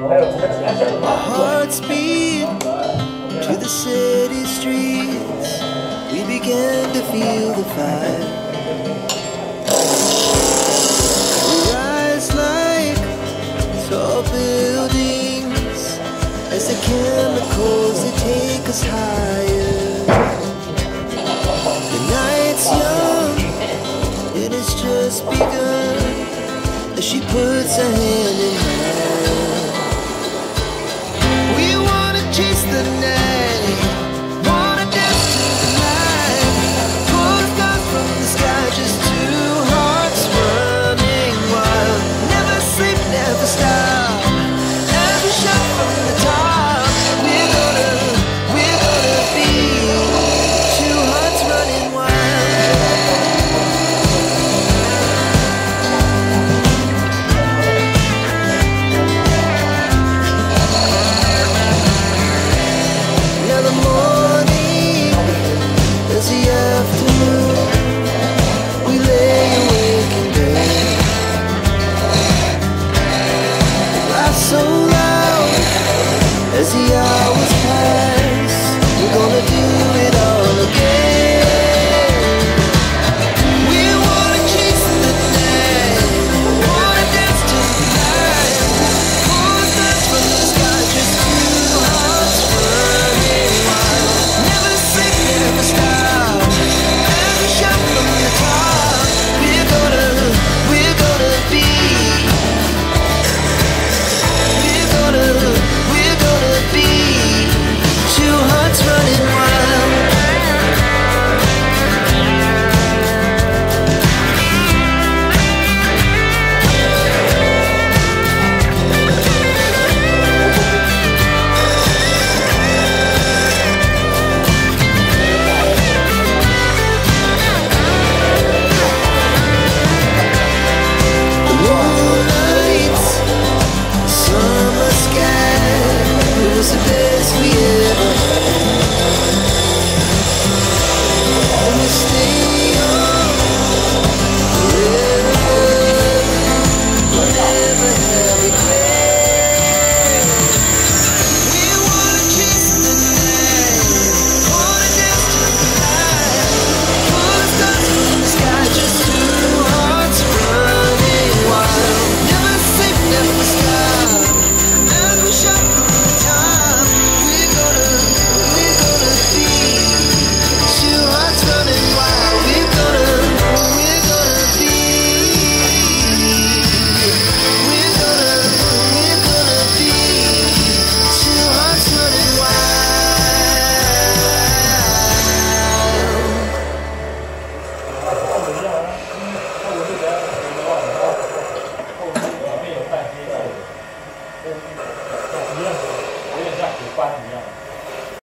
Hearts beat to the city streets. We began to feel the fire. We rise like tall buildings as the chemicals they take us higher. The night's young, it has just begun as she puts her hand in mine. We wanna chase the night, wanna dance to the light, pull stars from the sky, just two hearts running wild. Never sleep, never stop, every shot from the top. We're gonna be two hearts running so loud as the hours pass. We're gonna do it all again. We wanna chase the night, wanna dance to the light, pull stars from the sky, just two hearts running wild. Never sleep, never stop, every shot from the top. We're gonna be. We're gonna be two hearts running wild. The moonlight, summer sky, it was the best we ever had. And we stay young forever, we'll never have regret. We wanna chase the night, wanna dance to the light, pull the stars from the sky, just two hearts running wild. Never sleep, never stop, every shot from the top. We're gonna be two hearts running wild. We're gonna be. We're gonna be two hearts running wild.